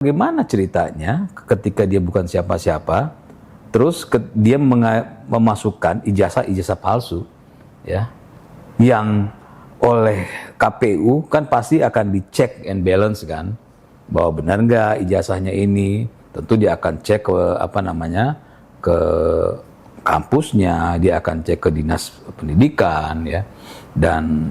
Bagaimana ceritanya ketika dia bukan siapa-siapa, terus dia memasukkan ijazah palsu, ya, yang oleh KPU kan pasti akan dicek and balance kan, bahwa benar nggak ijazahnya ini. Tentu dia akan cek ke kampusnya, dia akan cek ke dinas pendidikan, ya, dan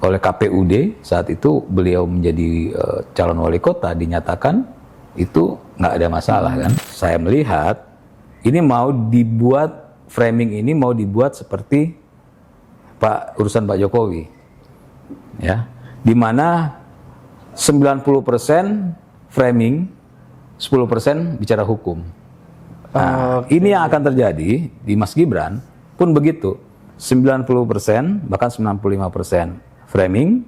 oleh KPUD saat itu beliau menjadi calon wali kota dinyatakan itu nggak ada masalah kan. Saya melihat ini mau dibuat, framing ini mau dibuat seperti urusan Pak Jokowi, ya, di mana 90% framing, 10% bicara hukum. Nah, ini yang akan terjadi di Mas Gibran pun begitu, 90% bahkan 95% framing,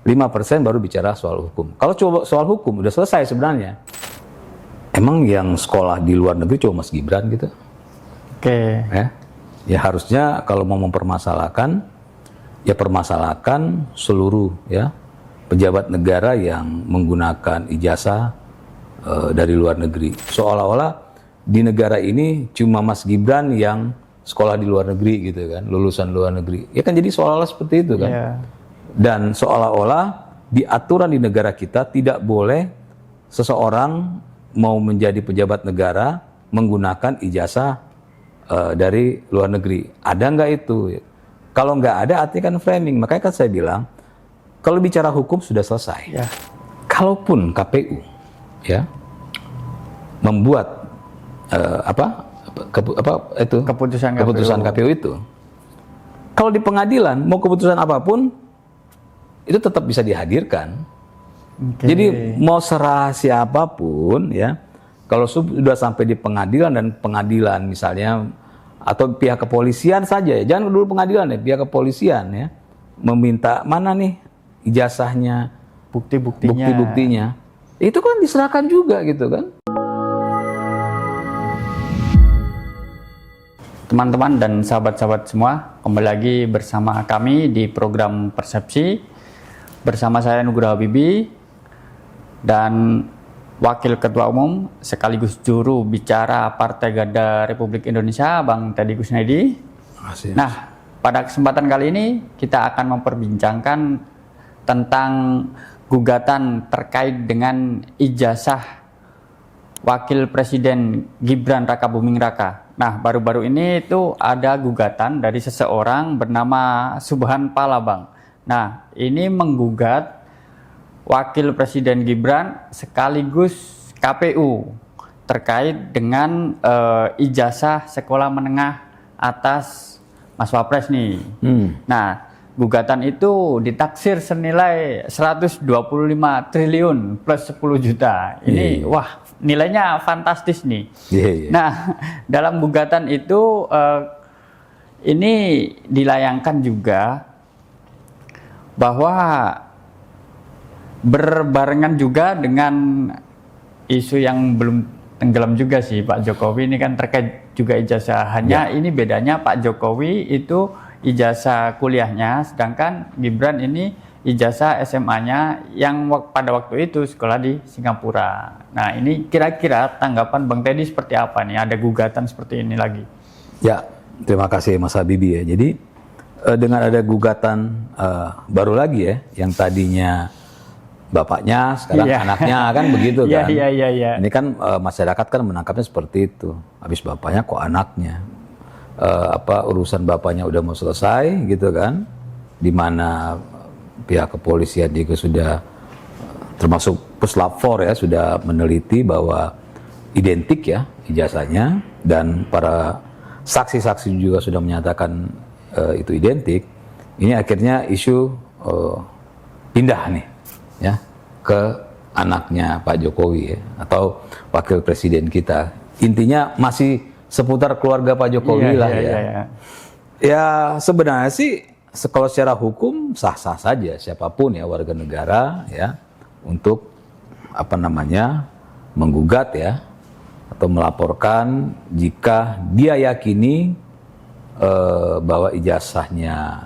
5% baru bicara soal hukum. Kalau coba soal hukum udah selesai sebenarnya. Emang yang sekolah di luar negeri cuma Mas Gibran gitu? Oke. Ya harusnya kalau mau mempermasalahkan, ya permasalahkan seluruh ya pejabat negara yang menggunakan ijazah dari luar negeri. Seolah-olah di negara ini cuma Mas Gibran yang sekolah di luar negeri gitu kan, lulusan luar negeri. Ya kan jadi seolah-olah seperti itu kan. Yeah. Dan seolah-olah di aturan di negara kita tidak boleh seseorang mau menjadi pejabat negara menggunakan ijazah dari luar negeri. Ada nggak itu? Kalau nggak ada artinya kan framing. Makanya kan saya bilang kalau bicara hukum sudah selesai. Yeah. Kalaupun KPU ya membuat keputusan KPU itu, kalau di pengadilan mau keputusan apapun itu tetap bisa dihadirkan. Okay. Jadi mau serahasia apapun ya, kalau sudah sampai di pengadilan dan pengadilan misalnya atau pihak kepolisian saja ya, jangan dulu pengadilan ya, pihak kepolisian ya meminta mana nih ijazahnya, bukti-buktinya, itu kan diserahkan juga gitu kan. Teman-teman dan sahabat-sahabat semua, kembali lagi bersama kami di program Persepsi. Bersama saya Nugroho Habibie dan Wakil Ketua Umum sekaligus juru bicara Partai Garda Republik Indonesia, Bang Teddy Kusnedi. Nah, pada kesempatan kali ini kita akan memperbincangkan tentang gugatan terkait dengan ijazah Wakil Presiden Gibran Rakabuming Raka. Nah, baru-baru ini itu ada gugatan dari seseorang bernama Subhan Palabang. Nah, ini menggugat Wakil Presiden Gibran sekaligus KPU terkait dengan ijazah sekolah menengah atas Mas Wapres nih. Nah, gugatan itu ditaksir senilai 125 triliun plus 10 juta. Ini wah, nilainya fantastis nih. Nah, dalam gugatan itu ini dilayangkan juga bahwa berbarengan juga dengan isu yang belum tenggelam juga sih Pak Jokowi ini kan terkait juga ijazah. Hanya ini bedanya Pak Jokowi itu ijazah kuliahnya, sedangkan Gibran ini ijazah SMA-nya yang pada waktu itu sekolah di Singapura. Nah, ini kira-kira tanggapan Bang Teddy seperti apa nih? Ada gugatan seperti ini lagi? Ya, terima kasih Mas Habibie ya. Jadi dengan ada gugatan baru lagi ya, yang tadinya bapaknya sekarang anaknya kan begitu kan. Ini kan masyarakat kan menangkapnya seperti itu. Habis bapaknya kok anaknya. Urusan bapaknya udah mau selesai gitu kan. Di mana pihak kepolisian juga sudah termasuk Puslap 4 ya sudah meneliti bahwa identik ya ijazahnya, dan para saksi-saksi juga sudah menyatakan itu identik. Ini akhirnya isu pindah nih ya ke anaknya Pak Jokowi ya, atau wakil presiden kita. Intinya masih seputar keluarga Pak Jokowi Ya sebenarnya sih kalau secara hukum sah-sah saja siapapun ya warga negara ya untuk menggugat ya atau melaporkan jika dia yakini bahwa ijazahnya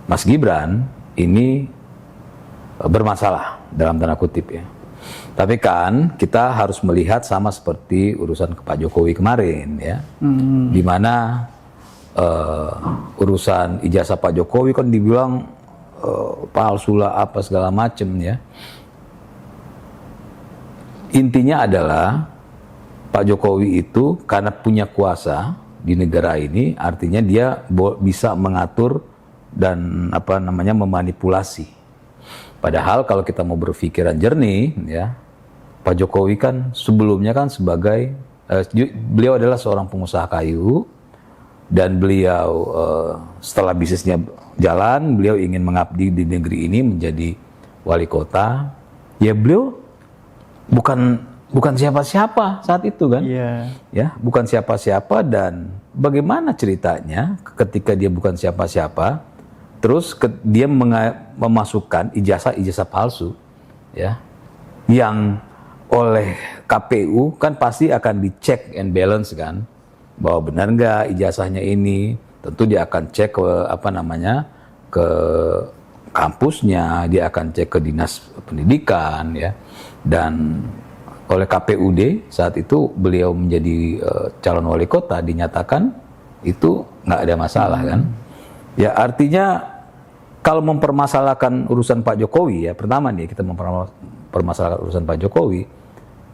Mas Gibran ini bermasalah dalam tanda kutip ya. Tapi kan kita harus melihat sama seperti urusan ke Pak Jokowi kemarin ya, di mana urusan ijazah Pak Jokowi kan dibilang palsu lah apa segala macem ya. Intinya adalah Pak Jokowi itu karena punya kuasa di negara ini, artinya dia bisa mengatur dan memanipulasi. Padahal kalau kita mau berpikiran jernih, ya Pak Jokowi kan sebelumnya kan sebagai beliau adalah seorang pengusaha kayu dan beliau setelah bisnisnya jalan, beliau ingin mengabdi di negeri ini menjadi wali kota. Ya beliau bukan siapa-siapa saat itu kan, ya bukan siapa-siapa. Dan bagaimana ceritanya ketika dia bukan siapa-siapa, terus dia memasukkan ijazah palsu, ya, yang oleh KPU kan pasti akan dicek and balance kan, bahwa benar nggak ijazahnya ini. Tentu dia akan cek ke kampusnya, dia akan cek ke dinas pendidikan ya, dan oleh KPUD saat itu beliau menjadi calon wali kota dinyatakan itu nggak ada masalah kan. Ya artinya kalau mempermasalahkan urusan Pak Jokowi ya, pertama nih kita mempermasalahkan urusan Pak Jokowi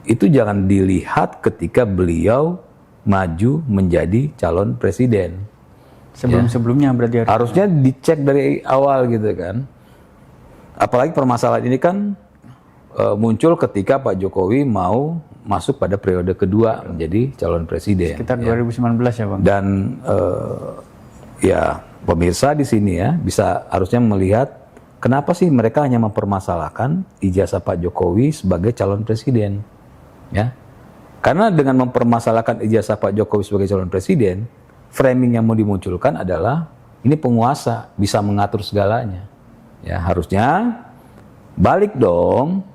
itu jangan dilihat ketika beliau maju menjadi calon presiden. Sebelum-sebelumnya berarti harusnya dicek dari awal gitu kan. Apalagi permasalahan ini kan muncul ketika Pak Jokowi mau masuk pada periode kedua menjadi calon presiden. Sekitar 2019 ya Bang. Dan ya pemirsa di sini ya harusnya melihat kenapa sih mereka hanya mempermasalahkan ijazah Pak Jokowi sebagai calon presiden, ya? Karena dengan mempermasalahkan ijazah Pak Jokowi sebagai calon presiden, framing yang mau dimunculkan adalah ini penguasa bisa mengatur segalanya. Ya harusnya balik dong.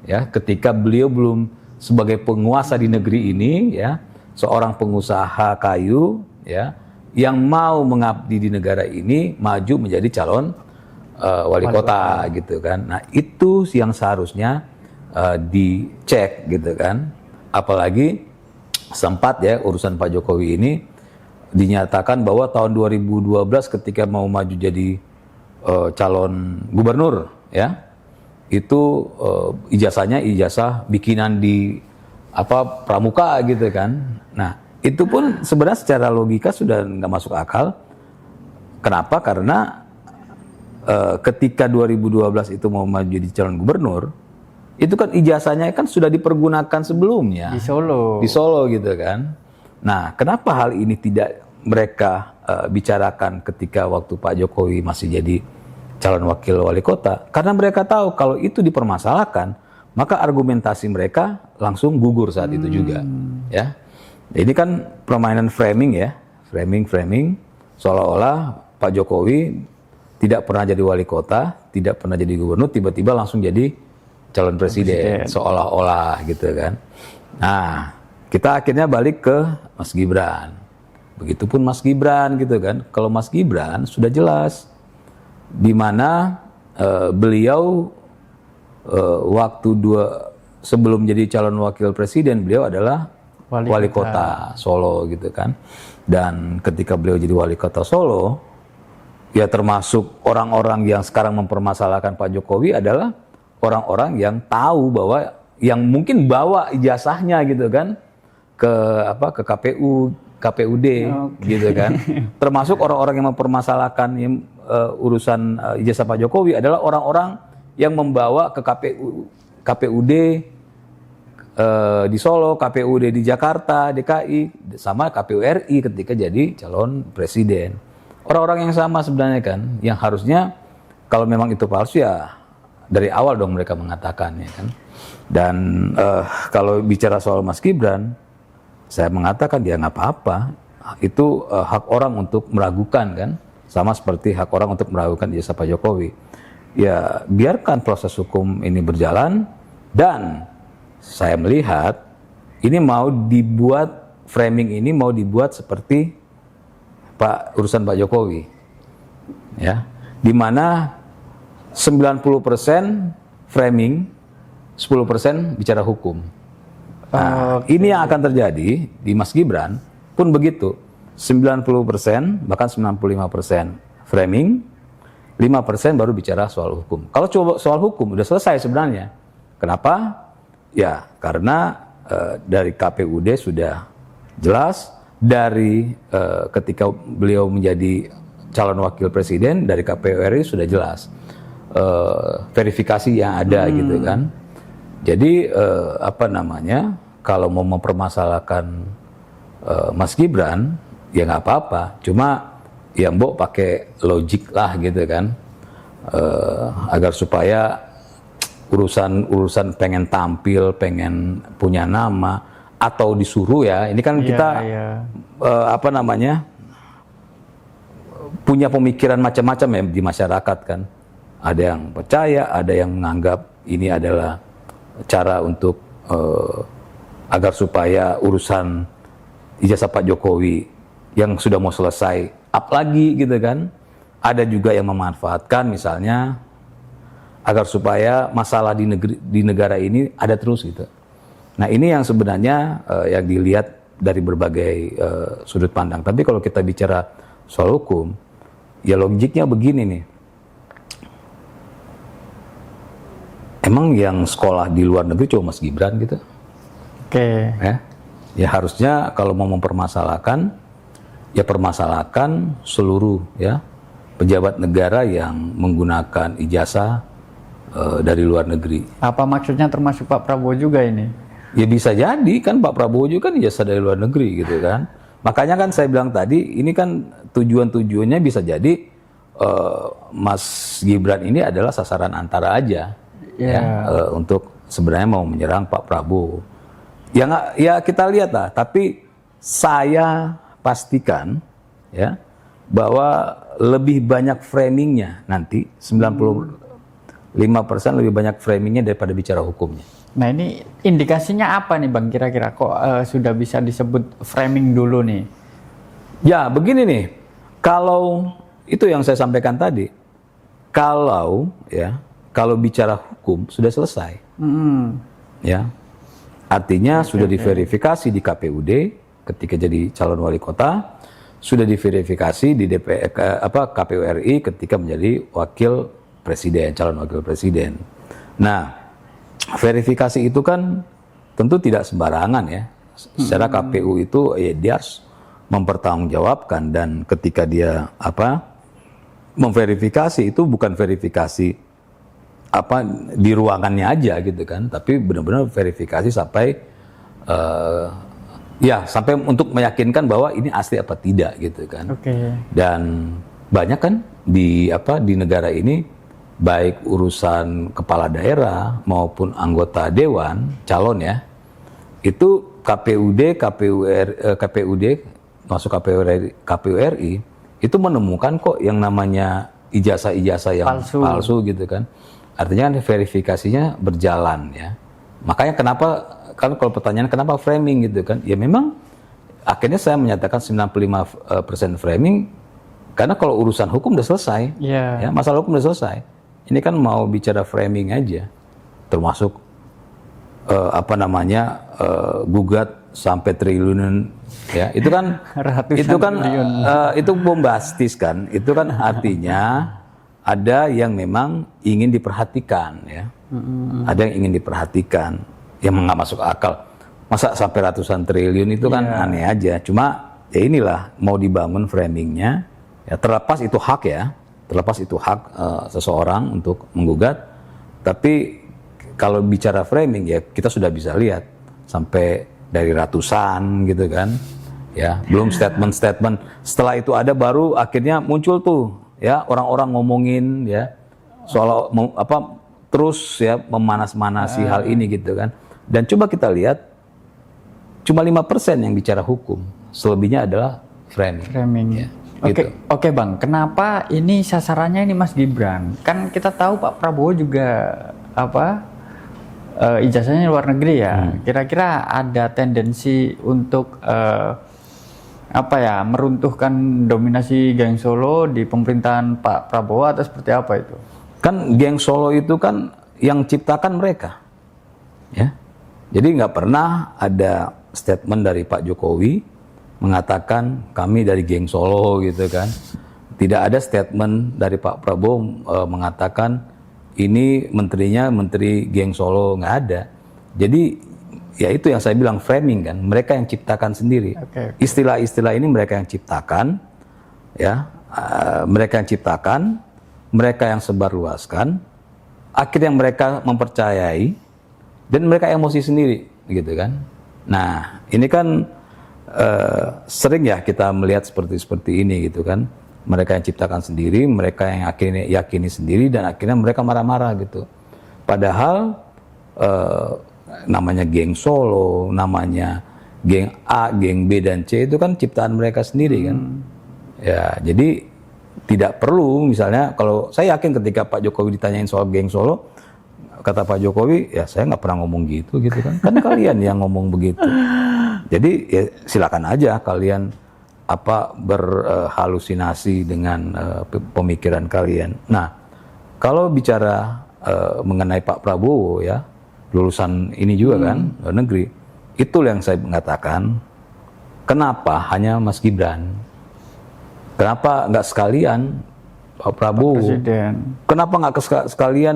Ya, ketika beliau belum sebagai penguasa di negeri ini, ya, seorang pengusaha kayu, ya, yang mau mengabdi di negara ini maju menjadi calon wali kota, gitu kan. Nah itu yang seharusnya dicek, gitu kan. Apalagi sempat ya urusan Pak Jokowi ini dinyatakan bahwa tahun 2012 ketika mau maju jadi calon gubernur, ya. Itu ijazahnya ijazah bikinan di pramuka gitu kan. Nah itu pun sebenarnya secara logika sudah nggak masuk akal. Kenapa? Karena ketika 2012 itu mau maju jadi calon gubernur, itu kan ijazahnya kan sudah dipergunakan sebelumnya di Solo gitu kan. Nah kenapa hal ini tidak mereka bicarakan ketika waktu Pak Jokowi masih jadi calon wakil wali kota? Karena mereka tahu kalau itu dipermasalahkan, maka argumentasi mereka langsung gugur saat itu juga, ya. Ini kan permainan framing ya, framing seolah-olah Pak Jokowi tidak pernah jadi wali kota, tidak pernah jadi gubernur, tiba-tiba langsung jadi calon presiden. Seolah-olah gitu kan. Nah, kita akhirnya balik ke Mas Gibran. Begitupun Mas Gibran gitu kan. Kalau Mas Gibran sudah jelas di mana beliau waktu sebelum jadi calon wakil presiden beliau adalah wali kota Solo gitu kan. Dan ketika beliau jadi wali kota Solo, ya termasuk orang-orang yang sekarang mempermasalahkan Pak Jokowi adalah orang-orang yang tahu bahwa yang mungkin bawa ijazahnya gitu kan ke KPU, KPUD gitu kan. Termasuk orang-orang yang mempermasalahkan urusan ijazah Pak Jokowi adalah orang-orang yang membawa ke KPUD di Solo, KPUD di Jakarta, DKI, sama KPU RI ketika jadi calon presiden. Orang-orang yang sama sebenarnya kan, yang harusnya kalau memang itu palsu ya dari awal dong mereka mengatakannya kan. Dan kalau bicara soal Mas Gibran, saya mengatakan dia nggak apa-apa. Itu hak orang untuk meragukan kan, sama seperti hak orang untuk meragukan ijazah Pak Jokowi. Ya biarkan proses hukum ini berjalan, dan saya melihat ini mau dibuat, framing ini mau dibuat seperti urusan Pak Jokowi, ya, di mana 90% framing 10% bicara hukum. Nah, ini yang akan terjadi di Mas Gibran pun begitu. 90% bahkan 95% framing, 5% baru bicara soal hukum. Kalau coba soal hukum udah selesai sebenarnya. Kenapa? Ya karena dari KPUD sudah jelas, dari ketika beliau menjadi calon wakil presiden dari KPU RI sudah jelas verifikasi yang ada gitu kan. Jadi kalau mau mempermasalahkan Mas Gibran ya nggak apa-apa, cuma ya mbok pakai logik lah gitu kan, agar supaya urusan pengen tampil, pengen punya nama atau disuruh ya, ini kan kita punya pemikiran macam-macam ya di masyarakat kan. Ada yang percaya, ada yang menganggap ini adalah cara untuk agar supaya urusan ijazah Pak Jokowi yang sudah mau selesai up lagi gitu kan. Ada juga yang memanfaatkan misalnya agar supaya masalah di negara ini ada terus gitu. Nah ini yang sebenarnya yang dilihat dari berbagai sudut pandang. Tapi kalau kita bicara soal hukum, ya logiknya begini nih. Emang yang sekolah di luar negeri cuma Mas Gibran gitu? Oke. Ya harusnya kalau mau mempermasalahkan, ya permasalahkan seluruh ya pejabat negara yang menggunakan ijazah dari luar negeri. Apa maksudnya termasuk Pak Prabowo juga ini? Ya bisa jadi kan Pak Prabowo juga kan ijazah dari luar negeri gitu kan. Makanya kan saya bilang tadi ini kan tujuannya bisa jadi Mas Gibran ini adalah sasaran antara aja. Untuk sebenarnya mau menyerang Pak Prabowo. Ya kita lihat lah. Tapi saya pastikan ya bahwa lebih banyak framingnya nanti 95% lebih banyak framingnya daripada bicara hukumnya. Nah ini indikasinya apa nih Bang kira-kira kok sudah bisa disebut framing dulu nih? Ya begini nih, kalau itu yang saya sampaikan tadi, kalau bicara hukum sudah selesai, ya artinya sudah diverifikasi di KPUD ketika jadi calon wali kota, sudah diverifikasi di KPU RI ketika menjadi wakil presiden, calon wakil presiden. Nah, verifikasi itu kan tentu tidak sembarangan ya. Secara KPU itu ya dia harus mempertanggungjawabkan, dan ketika dia memverifikasi itu bukan verifikasi di ruangannya aja gitu kan, tapi benar-benar verifikasi sampai sampai untuk meyakinkan bahwa ini asli apa tidak gitu kan. Dan banyak kan di negara ini baik urusan kepala daerah maupun anggota dewan calon ya, itu KPUD masuk KPU RI itu menemukan kok yang namanya ijazah-ijazah yang palsu gitu kan. Artinya verifikasinya berjalan ya. Makanya kenapa kan kalau pertanyaan kenapa framing gitu kan? Ya memang akhirnya saya menyatakan 95% framing karena kalau urusan hukum udah selesai. Ya, masalah hukum udah selesai. Ini kan mau bicara framing aja. Termasuk gugat sampai triliunan ya. Itu kan itu bombastis kan. Itu kan artinya ada yang memang ingin diperhatikan ya, ada yang ingin diperhatikan, yang nggak masuk akal. Masa sampai ratusan triliun itu kan aneh aja. Cuma ya inilah mau dibangun framingnya. Ya terlepas itu hak seseorang untuk menggugat. Tapi kalau bicara framing ya kita sudah bisa lihat sampai dari ratusan gitu kan. Ya belum statement. Setelah itu ada baru akhirnya muncul tuh. Ya orang-orang ngomongin ya soal terus ya memanas-manasi hal ini gitu kan. Dan coba kita lihat cuma 5% yang bicara hukum, selebihnya adalah framing. Ya, Oke Bang, kenapa ini sasarannya ini Mas Gibran? Kan kita tahu Pak Prabowo juga ijazahnya luar negeri ya. Kira-kira ada tendensi untuk meruntuhkan dominasi geng Solo di pemerintahan Pak Prabowo atau seperti apa itu? Kan geng Solo itu kan yang ciptakan mereka. Ya, jadi nggak pernah ada statement dari Pak Jokowi mengatakan kami dari geng Solo gitu kan. Tidak ada statement dari Pak Prabowo mengatakan ini menterinya menteri geng Solo, nggak ada. Jadi ya itu yang saya bilang framing kan, mereka yang ciptakan sendiri. Istilah-istilah ini mereka yang ciptakan, ya, mereka yang ciptakan, mereka yang sebarluaskan, akhirnya mereka mempercayai dan mereka emosi sendiri, gitu kan. Nah, ini kan sering ya kita melihat seperti ini gitu kan. Mereka yang ciptakan sendiri, mereka yang akhirnya yakini sendiri dan akhirnya mereka marah-marah gitu. Padahal namanya geng Solo, namanya geng A, geng B dan C itu kan ciptaan mereka sendiri kan. Ya, jadi tidak perlu misalnya kalau saya yakin ketika Pak Jokowi ditanyain soal geng Solo, kata Pak Jokowi, ya saya nggak pernah ngomong gitu kan. Kan kalian yang ngomong begitu. Jadi ya silakan aja kalian berhalusinasi dengan pemikiran kalian. Nah, kalau bicara mengenai Pak Prabowo ya, lulusan ini juga kan, luar negeri, itu yang saya mengatakan, kenapa hanya Mas Gibran? Kenapa nggak sekalian Pak Prabowo? Presiden. Kenapa nggak sekalian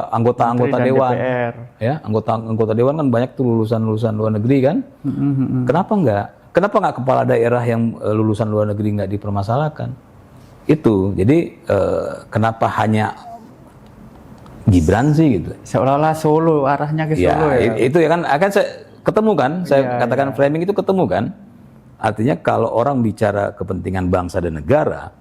anggota-anggota dewan? DPR. Ya, anggota dewan kan banyak tuh lulusan luar negeri kan? Kenapa nggak? Kenapa nggak kepala daerah yang lulusan luar negeri nggak dipermasalahkan? Itu. Jadi kenapa hanya Gibran sih gitu? Seolah-olah Solo, arahnya ke Solo ya. Itu ya kan akan saya ketemu kan? Saya katakan framing itu ketemu kan? Artinya kalau orang bicara kepentingan bangsa dan negara,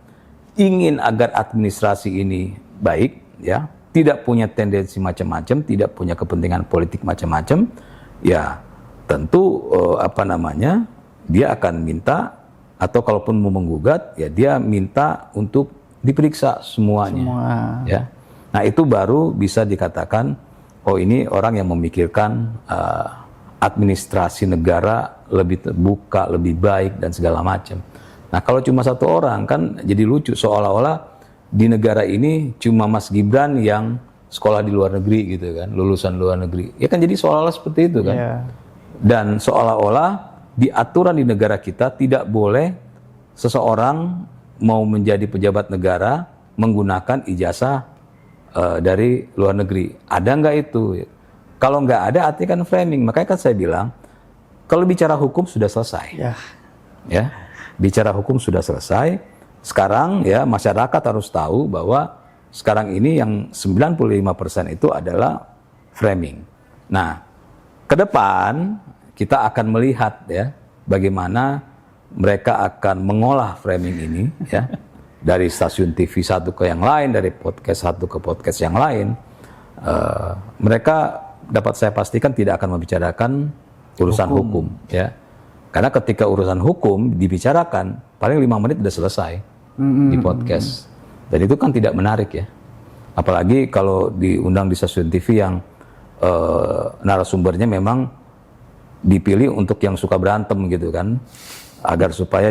ingin agar administrasi ini baik, ya, tidak punya tendensi macam-macam, tidak punya kepentingan politik macam-macam, ya tentu dia akan minta atau kalaupun mau menggugat, ya dia minta untuk diperiksa semuanya. Ya. Nah itu baru bisa dikatakan, oh ini orang yang memikirkan administrasi negara lebih terbuka, lebih baik dan segala macam. Nah kalau cuma satu orang kan jadi lucu, seolah-olah di negara ini cuma Mas Gibran yang sekolah di luar negeri gitu kan, lulusan luar negeri. Ya kan jadi seolah-olah seperti itu kan. Dan seolah-olah di aturan di negara kita tidak boleh seseorang mau menjadi pejabat negara menggunakan ijazah dari luar negeri. Ada nggak itu? Kalau nggak ada artinya kan framing. Makanya kan saya bilang kalau bicara hukum sudah selesai. Ya. Bicara hukum sudah selesai. Sekarang ya masyarakat harus tahu bahwa sekarang ini yang 95% itu adalah framing. Nah, ke depan kita akan melihat ya bagaimana mereka akan mengolah framing ini ya dari stasiun TV satu ke yang lain, dari podcast satu ke podcast yang lain. Mereka dapat saya pastikan tidak akan membicarakan urusan hukum ya. Karena ketika urusan hukum dibicarakan, paling 5 menit sudah selesai di podcast. Dan itu kan tidak menarik ya. Apalagi kalau diundang di stasiun TV yang narasumbernya memang dipilih untuk yang suka berantem gitu kan, agar supaya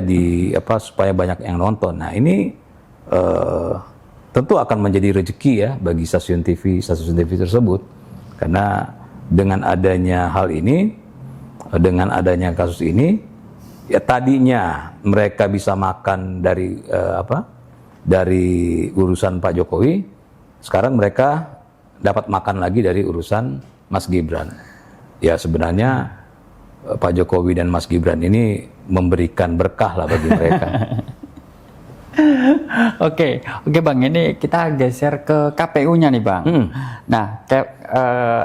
supaya banyak yang nonton. Nah ini tentu akan menjadi rezeki ya bagi stasiun TV tersebut. Karena dengan adanya hal ini, dengan adanya kasus ini, ya tadinya mereka bisa makan dari dari urusan Pak Jokowi, sekarang mereka dapat makan lagi dari urusan Mas Gibran. Ya sebenarnya Pak Jokowi dan Mas Gibran ini memberikan berkah lah bagi mereka. Oke Bang, ini kita geser ke KPU-nya nih Bang. Nah,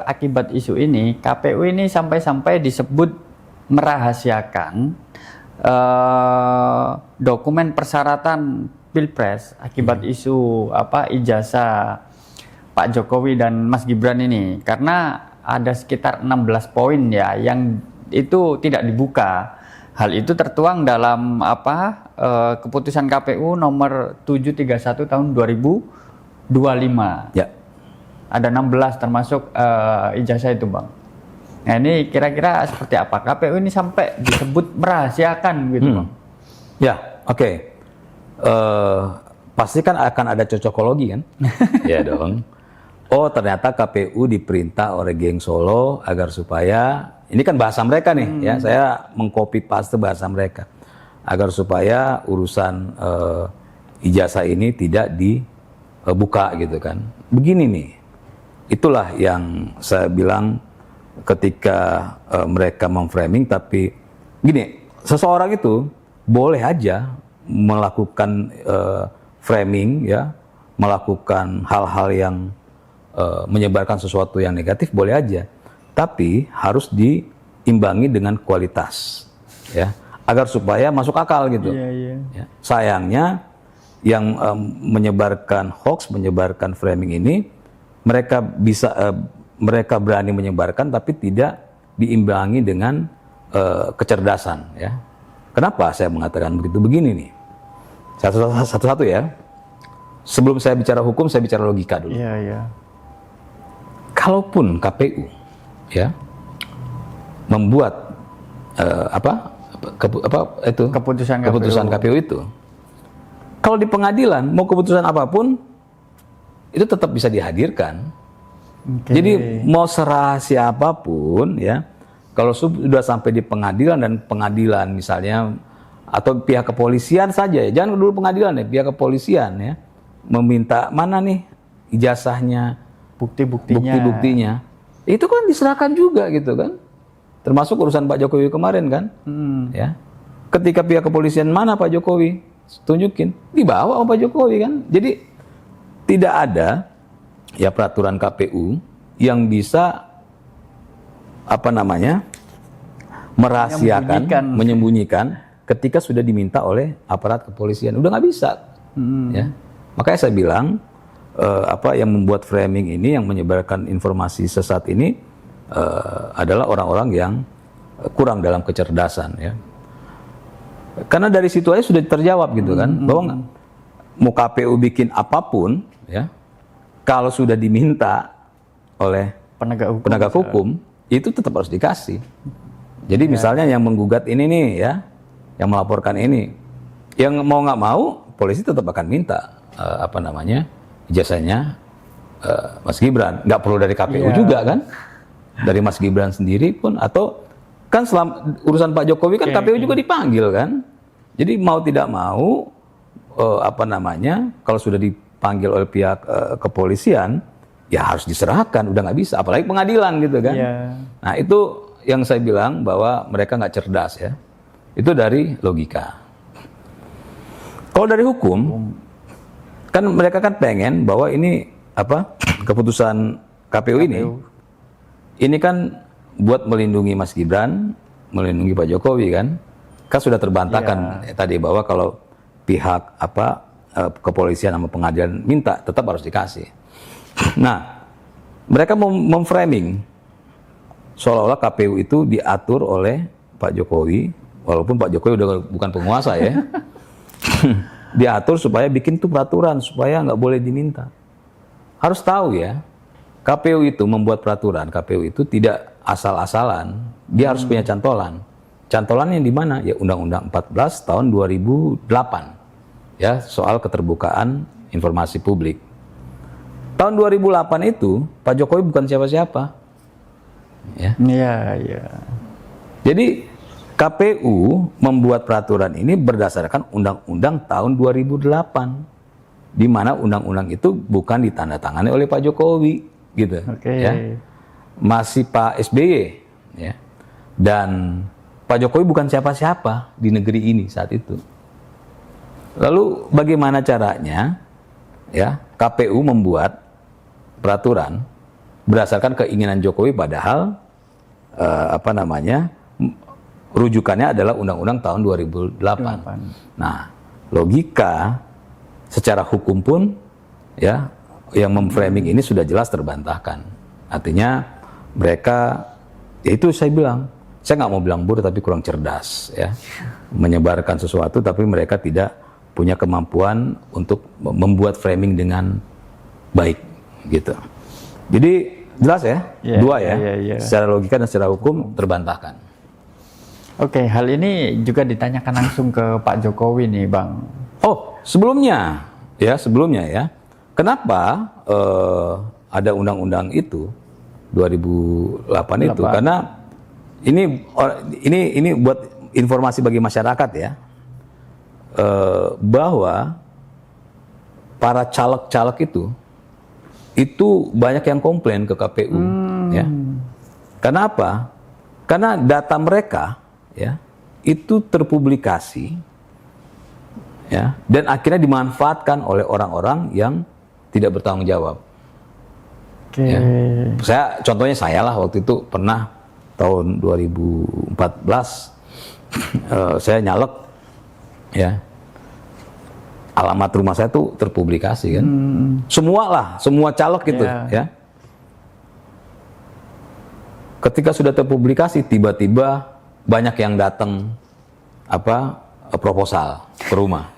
akibat isu ini, KPU ini sampai-sampai disebut merahasiakan dokumen persyaratan Pilpres akibat isu ijazah Pak Jokowi dan Mas Gibran ini, karena ada sekitar 16 poin ya yang itu tidak dibuka. Hal itu tertuang dalam keputusan KPU nomor 731 tahun 2025. Ya. Ada 16 termasuk ijazah itu Bang. Nah ini kira-kira seperti apa? KPU ini sampai disebut merahasiakan gitu Bang. Ya, oke. Pasti kan akan ada cocokologi kan? Ya dong. oh ternyata KPU diperintah oleh geng Solo agar supaya, ini kan bahasa mereka nih ya, saya mengcopy paste bahasa mereka, agar supaya urusan ijazah ini tidak dibuka gitu kan. Begini nih, itulah yang saya bilang ketika mereka memframing, tapi gini, seseorang itu boleh aja melakukan framing ya, melakukan hal-hal yang menyebarkan sesuatu yang negatif boleh aja, tapi harus diimbangi dengan kualitas ya, agar supaya masuk akal gitu. Ya. Sayangnya yang menyebarkan hoax, menyebarkan framing ini, mereka berani menyebarkan tapi tidak diimbangi dengan kecerdasan ya. Kenapa saya mengatakan begitu? Begini nih, satu-satu ya. Sebelum saya bicara hukum, saya bicara logika dulu. Kalaupun KPU ya membuat keputusan KPU itu, kalau di pengadilan mau keputusan apapun itu tetap bisa dihadirkan. Jadi mau serahasia apapun ya, kalau sudah sampai di pengadilan dan pengadilan misalnya atau pihak kepolisian saja ya, jangan dulu pengadilan ya, pihak kepolisian ya meminta mana nih ijazahnya, bukti-buktinya, itu kan diserahkan juga gitu kan, termasuk urusan Pak Jokowi kemarin kan, ya. Ketika pihak kepolisian mana Pak Jokowi, tunjukin, dibawa sama Pak Jokowi kan. Jadi tidak ada ya peraturan KPU yang bisa merahasiakan, menyembunyikan ketika sudah diminta oleh aparat kepolisian, udah nggak bisa. Ya. Makanya saya bilang yang membuat framing ini, yang menyebarkan informasi sesat ini adalah orang-orang yang kurang dalam kecerdasan ya. Karena dari situ aja sudah terjawab gitu kan, bahwa mau KPU bikin apapun ya, kalau sudah diminta oleh penegak hukum itu tetap harus dikasih. Jadi misalnya yang menggugat ini nih ya, yang melaporkan ini, yang mau nggak mau polisi tetap akan minta ijazahnya Mas Gibran. Nggak perlu dari KPU juga kan, dari Mas Gibran sendiri pun, atau kan selama urusan Pak Jokowi kan KPU juga dipanggil kan. Jadi mau tidak mau kalau sudah dipanggil oleh pihak kepolisian ya harus diserahkan, udah nggak bisa, apalagi pengadilan gitu kan. Nah itu yang saya bilang bahwa mereka nggak cerdas ya, itu dari logika. Kalau dari hukum kan mereka kan pengen bahwa ini keputusan KPU ini kan buat melindungi Mas Gibran, melindungi Pak Jokowi kan sudah terbantahkan tadi bahwa kalau pihak kepolisian sama pengadilan minta tetap harus dikasih. Nah, mereka memframing seolah-olah KPU itu diatur oleh Pak Jokowi, walaupun Pak Jokowi udah bukan penguasa ya. Diatur supaya bikin tuh peraturan supaya nggak boleh diminta. Harus tahu ya, KPU itu membuat peraturan, KPU itu tidak asal-asalan, dia harus punya cantolan. Cantolannya di mana? Ya Undang-Undang 14 tahun 2008 ya, soal keterbukaan informasi publik. Tahun 2008 itu Pak Jokowi bukan siapa-siapa. Ya. Jadi KPU membuat peraturan ini berdasarkan Undang-Undang tahun 2008, di mana undang-undang itu bukan ditandatangani oleh Pak Jokowi, gitu. Ya. Masih Pak SBY, ya. Dan Pak Jokowi bukan siapa-siapa di negeri ini saat itu. Lalu bagaimana caranya, ya, KPU membuat peraturan berdasarkan keinginan Jokowi, padahal rujukannya adalah Undang-Undang tahun 2008. Nah, logika secara hukum pun ya yang memframing ini sudah jelas terbantahkan. Artinya mereka, ya itu saya bilang, saya nggak mau bilang bodoh tapi kurang cerdas ya, menyebarkan sesuatu tapi mereka tidak punya kemampuan untuk membuat framing dengan baik gitu. Jadi jelas ya, dua ya, secara logika dan secara hukum terbantahkan. Oke, hal ini juga ditanyakan langsung ke Pak Jokowi nih, Bang. Oh, sebelumnya ya, kenapa ada undang-undang itu 2008 itu, karena ini buat informasi bagi masyarakat ya, bahwa para caleg-caleg itu banyak yang komplain ke KPU ya. Karena apa? Karena data mereka ya itu terpublikasi ya, dan akhirnya dimanfaatkan oleh orang-orang yang tidak bertanggung jawab. Ya. Contohnya saya lah, waktu itu pernah tahun 2014 saya nyalek ya, alamat rumah saya tuh terpublikasi kan, semua caleg gitu ya. Ketika sudah terpublikasi, tiba-tiba banyak yang datang proposal ke rumah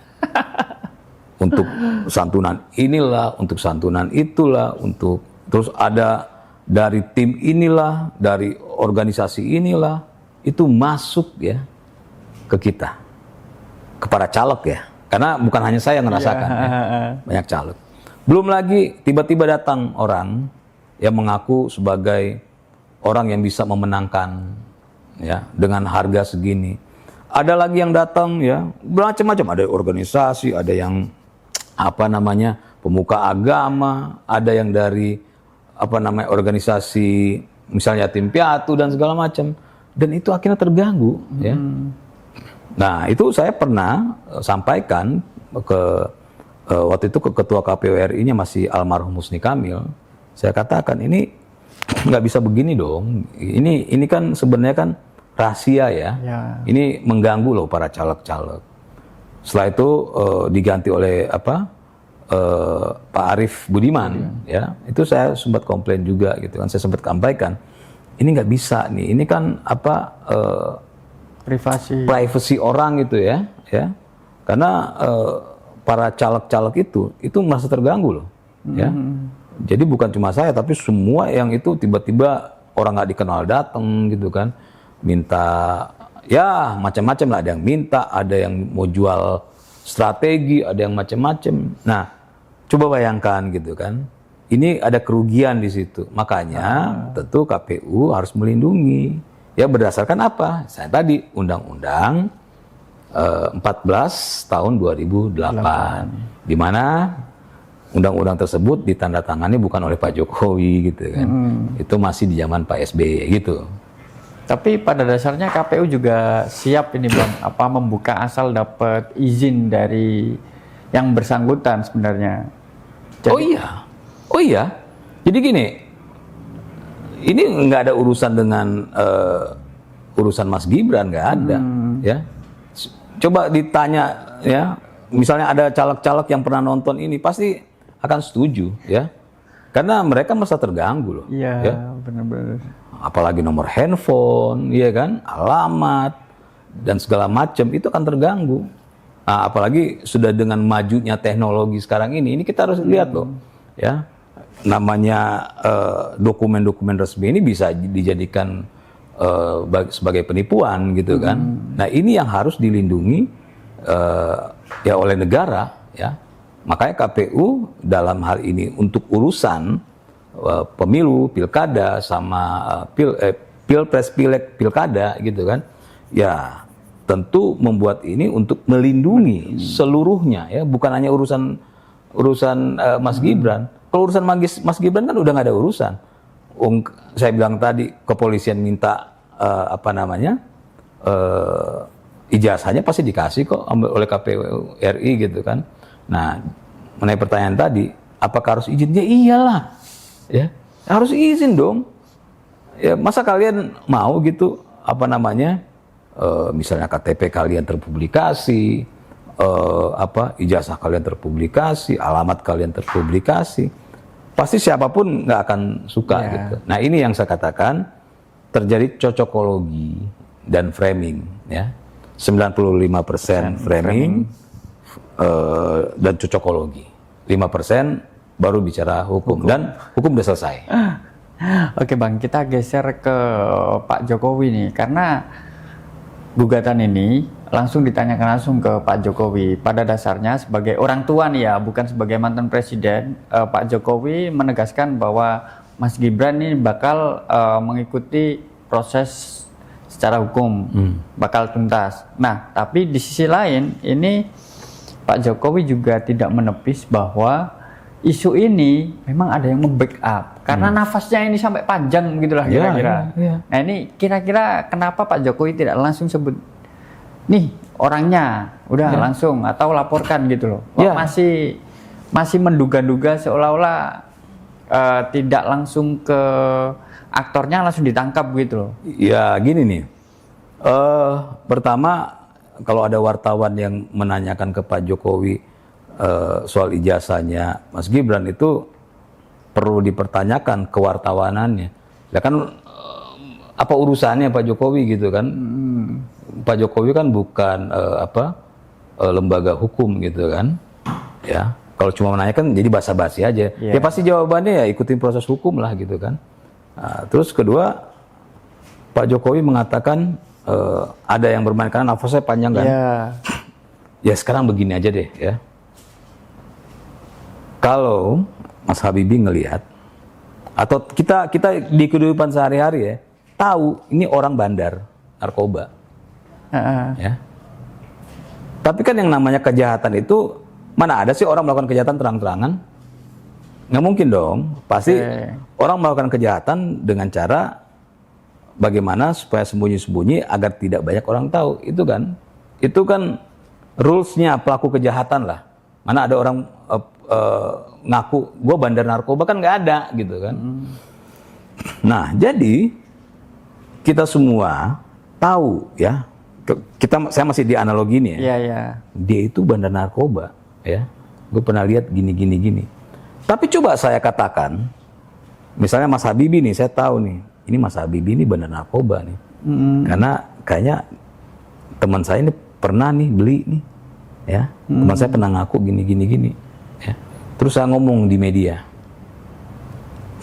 untuk santunan inilah, untuk santunan itulah, untuk terus ada dari tim inilah, dari organisasi inilah, itu masuk ya ke kita, kepada caleg ya, karena bukan hanya saya yang merasakan ya, banyak caleg. Belum lagi tiba-tiba datang orang yang mengaku sebagai orang yang bisa memenangkan ya dengan harga segini. Ada lagi yang datang ya macam-macam, ada organisasi, ada yang pemuka agama, ada yang dari organisasi misalnya yatim piatu dan segala macam, dan itu akhirnya terganggu ya. Nah, itu saya pernah sampaikan ke waktu itu ke ketua KPU RI-nya masih almarhum Husni Kamil. Saya katakan ini nggak bisa begini dong. Ini kan sebenarnya kan rahasia ya. Ini mengganggu loh para caleg-caleg. Setelah itu diganti oleh Pak Arief Budiman ya. Itu saya sempat komplain juga gitu kan. Saya sempat sampaikan ini nggak bisa nih. Ini kan privasi orang gitu ya. Karena para caleg-caleg itu merasa terganggu loh ya. Jadi bukan cuma saya, tapi semua yang itu tiba-tiba orang nggak dikenal datang gitu kan, minta ya macam-macam lah, ada yang minta, ada yang mau jual strategi, ada yang macam-macam. Nah, coba bayangkan gitu kan, ini ada kerugian di situ. Makanya tentu KPU harus melindungi. Ya berdasarkan apa? Saya tadi Undang-Undang 14 tahun 2008, di mana undang-undang tersebut ditandatangani bukan oleh Pak Jokowi gitu kan. Itu masih di zaman Pak SBY gitu. Tapi pada dasarnya KPU juga siap ini Bang, membuka asal dapat izin dari yang bersangkutan sebenarnya. Jadi, Oh iya. Jadi gini, ini nggak ada urusan dengan urusan Mas Gibran, nggak ada ya. Coba ditanya ya, misalnya ada caleg-caleg yang pernah nonton ini pasti akan setuju ya, karena mereka merasa terganggu loh. Iya, benar-benar. Apalagi nomor handphone, ya kan, alamat dan segala macam itu akan terganggu. Nah, apalagi sudah dengan majunya teknologi sekarang ini kita harus lihat loh, ya, namanya dokumen-dokumen resmi ini bisa dijadikan sebagai penipuan gitu kan. Nah ini yang harus dilindungi ya oleh negara ya. Makanya KPU dalam hal ini untuk urusan pemilu, pilkada sama pilpres, pileg, pilkada gitu kan, ya tentu membuat ini untuk melindungi seluruhnya ya, bukan hanya urusan Mas Gibran. Kalau urusan Mas Gibran kan udah nggak ada urusan. Saya bilang tadi kepolisian minta ijazahnya pasti dikasih kok oleh KPU RI gitu kan. Nah, mengenai pertanyaan tadi, apakah harus izin? Ya iyalah, ya harus izin dong. Ya masa kalian mau gitu misalnya KTP kalian terpublikasi, ijazah kalian terpublikasi, alamat kalian terpublikasi, pasti siapapun nggak akan suka gitu. Nah ini yang saya katakan terjadi cocokologi dan framing ya, 95% framing dan cocokologi, 5% baru bicara hukum. Dan hukum udah selesai. Oke Bang, kita geser ke Pak Jokowi nih, karena gugatan ini langsung ditanyakan langsung ke Pak Jokowi. Pada dasarnya sebagai orang tua nih ya, bukan sebagai mantan presiden, Pak Jokowi menegaskan bahwa Mas Gibran ini bakal mengikuti proses secara hukum, bakal tuntas. Nah, tapi di sisi lain ini Pak Jokowi juga tidak menepis bahwa isu ini memang ada yang nge-backup karena nafasnya ini sampai panjang begitulah kira-kira. Nah, ini kira-kira kenapa Pak Jokowi tidak langsung sebut nih orangnya, udah langsung atau laporkan gitu loh. Kok masih menduga-duga seolah-olah tidak langsung ke aktornya langsung ditangkap gitu loh. Ya gini nih, pertama kalau ada wartawan yang menanyakan ke Pak Jokowi soal ijazahnya Mas Gibran, itu perlu dipertanyakan kewartawanannya. Ya kan apa urusannya Pak Jokowi gitu kan? Pak Jokowi kan bukan lembaga hukum gitu kan? Ya, kalau cuma menanyakan jadi basa-basi aja. Ya pasti jawabannya ya ikutin proses hukum lah gitu kan. Nah, terus kedua, Pak Jokowi mengatakan ada yang bermain karena nafasnya panjang kan? Ya sekarang begini aja deh ya. Kalau Mas Habibie ngelihat atau kita di kehidupan sehari-hari ya tahu ini orang bandar narkoba, ya. Tapi kan yang namanya kejahatan itu mana ada sih orang melakukan kejahatan terang-terangan? Nggak mungkin dong. Pasti orang melakukan kejahatan dengan cara bagaimana supaya sembunyi-sembunyi agar tidak banyak orang tahu. Itu kan rules-nya pelaku kejahatan lah. Mana ada orang ngaku gue bandar narkoba, kan nggak ada gitu kan. Nah jadi kita semua tahu ya, saya masih di analogi nih ya. Dia itu bandar narkoba ya, gue pernah lihat gini. Tapi coba saya katakan misalnya Mas Habibie nih, saya tahu nih ini Mas Habibie ini bandar narkoba nih, karena kayaknya teman saya ini pernah nih beli nih ya, teman saya pernah ngaku gini ya. Terus saya ngomong di media,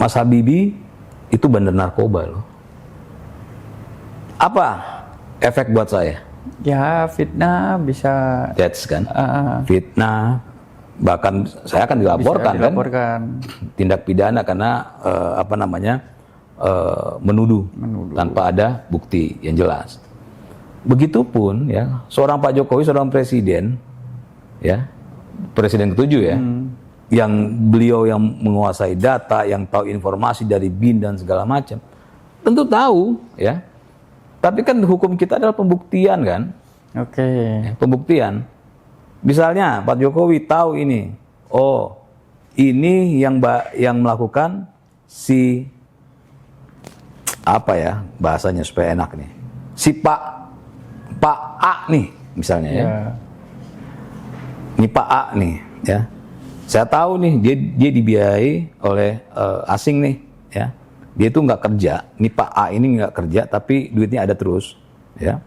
Mas Habibie itu bandar narkoba loh. Apa efek buat saya? Ya fitnah bisa. That's kan, fitnah, bahkan saya akan dilaporkan kan, tindak pidana karena menuduh tanpa ada bukti yang jelas. Begitupun ya, seorang Pak Jokowi, seorang presiden, ya, presiden ketujuh ya, yang beliau yang menguasai data, yang tahu informasi dari BIN dan segala macam, tentu tahu ya. Tapi kan hukum kita adalah pembuktian kan. Ya, pembuktian. Misalnya Pak Jokowi tahu ini, oh ini yang melakukan si apa ya bahasanya supaya enak nih, si Pak A nih misalnya ya. Ini Pak A nih ya. Saya tahu nih dia dibiayai oleh asing nih ya. Dia itu nggak kerja. Ini Pak A ini nggak kerja tapi duitnya ada terus ya.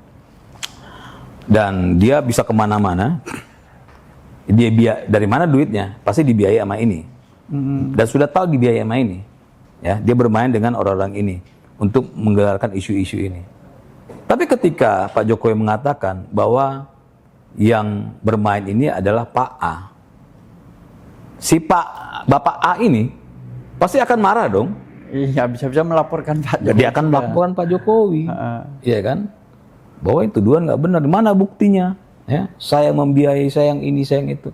Dan dia bisa kemana-mana. Dari mana duitnya? Pasti dibiayai sama ini. Dan sudah tahu dibiayai sama ini. Ya, dia bermain dengan orang-orang ini untuk menggelarkan isu-isu ini. Tapi ketika Pak Jokowi mengatakan bahwa yang bermain ini adalah Pak A, si Bapak A ini pasti akan marah dong. Iya, bisa-bisa melaporkan Pak Jokowi. Dia akan melaporkan Pak Jokowi, iya kan? Bahwa itu tuduhan nggak benar. Mana buktinya? Ya, saya membiayai, saya yang ini, saya yang itu.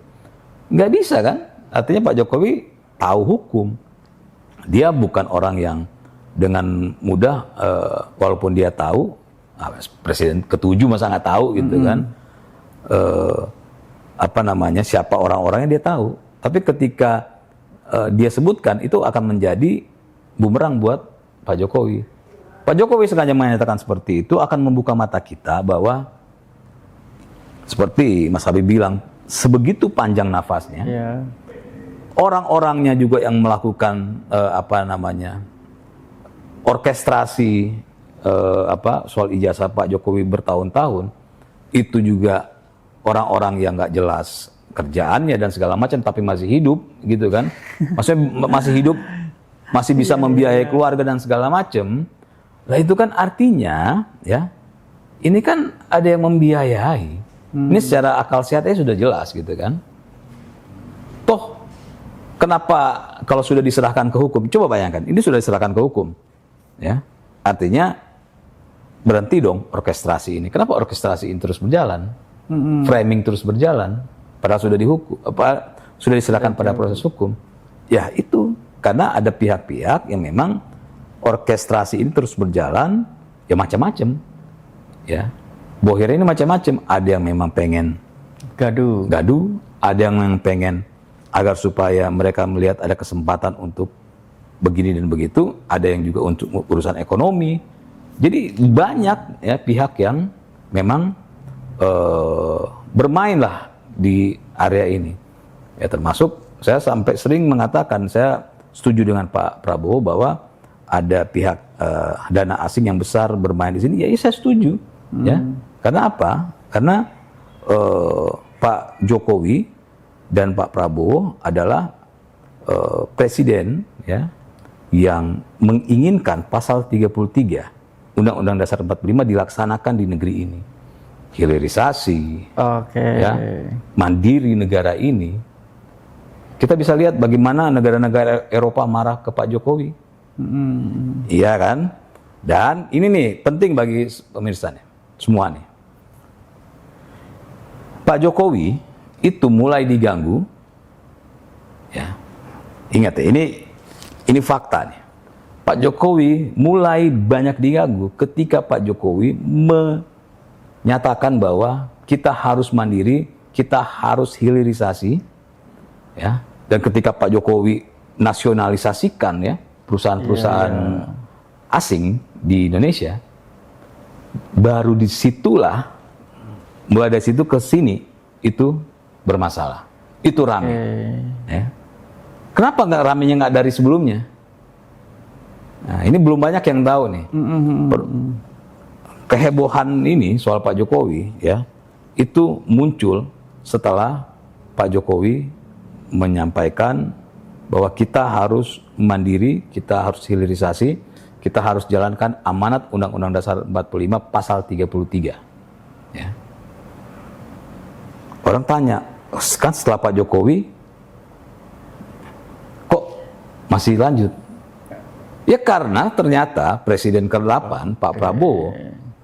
Nggak bisa kan? Artinya Pak Jokowi tahu hukum. Dia bukan orang yang dengan mudah, walaupun dia tahu, presiden ketujuh masa nggak tahu gitu kan? Siapa orang-orangnya dia tahu. Tapi ketika dia sebutkan, itu akan menjadi bumerang buat Pak Jokowi. Pak Jokowi sengaja menyatakan seperti itu akan membuka mata kita bahwa seperti Mas Habibie bilang, sebegitu panjang nafasnya, orang-orangnya juga yang melakukan orkestrasi soal ijazah Pak Jokowi bertahun-tahun, itu juga orang-orang yang nggak jelas kerjaannya dan segala macam, tapi masih hidup, gitu kan? Maksudnya masih hidup, masih bisa membiayai keluarga dan segala macam. Lah itu kan artinya, ya, ini kan ada yang membiayai. Ini secara akal sehatnya sudah jelas gitu kan. Toh kenapa kalau sudah diserahkan ke hukum? Coba bayangkan, ini sudah diserahkan ke hukum, ya. Artinya berhenti dong orkestrasi ini. Kenapa orkestrasi ini terus berjalan? Framing terus berjalan, padahal sudah dihukum, sudah diserahkan pada proses hukum. Ya itu karena ada pihak-pihak yang memang orkestrasi ini terus berjalan, ya macam-macam, ya. Bohir ini macam-macam. Ada yang memang pengen gaduh, ada yang memang pengen agar supaya mereka melihat ada kesempatan untuk begini dan begitu, ada yang juga untuk urusan ekonomi. Jadi banyak ya pihak yang memang bermainlah di area ini. Ya termasuk saya sampai sering mengatakan saya setuju dengan Pak Prabowo bahwa ada pihak dana asing yang besar bermain di sini. Ya, saya setuju. Ya, karena apa? Karena Pak Jokowi dan Pak Prabowo adalah presiden ya yang menginginkan pasal 33 Undang-Undang Dasar 45 dilaksanakan di negeri ini. Hilirisasi, ya, mandiri negara ini. Kita bisa lihat bagaimana negara-negara Eropa marah ke Pak Jokowi. Iya kan? Dan ini nih penting bagi pemirsa nih, semua nih. Pak Jokowi itu mulai diganggu, ya. Ingat ya, ini fakta nih. Pak Jokowi mulai banyak diganggu ketika Pak Jokowi menyatakan bahwa kita harus mandiri, kita harus hilirisasi, ya. Dan ketika Pak Jokowi nasionalisasikan ya perusahaan-perusahaan asing di Indonesia, baru disitulah, mulai dari situ ke sini itu bermasalah, itu rame. Ya. Kenapa nggak ramenya nggak dari sebelumnya? Nah, ini belum banyak yang tahu nih. Kehebohan ini soal Pak Jokowi ya, itu muncul setelah Pak Jokowi menyampaikan bahwa kita harus mandiri, kita harus hilirisasi, kita harus jalankan amanat Undang-Undang Dasar 45 pasal 33. Ya. Orang tanya, kan setelah Pak Jokowi kok masih lanjut? Ya karena ternyata Presiden ke-8 Pak Prabowo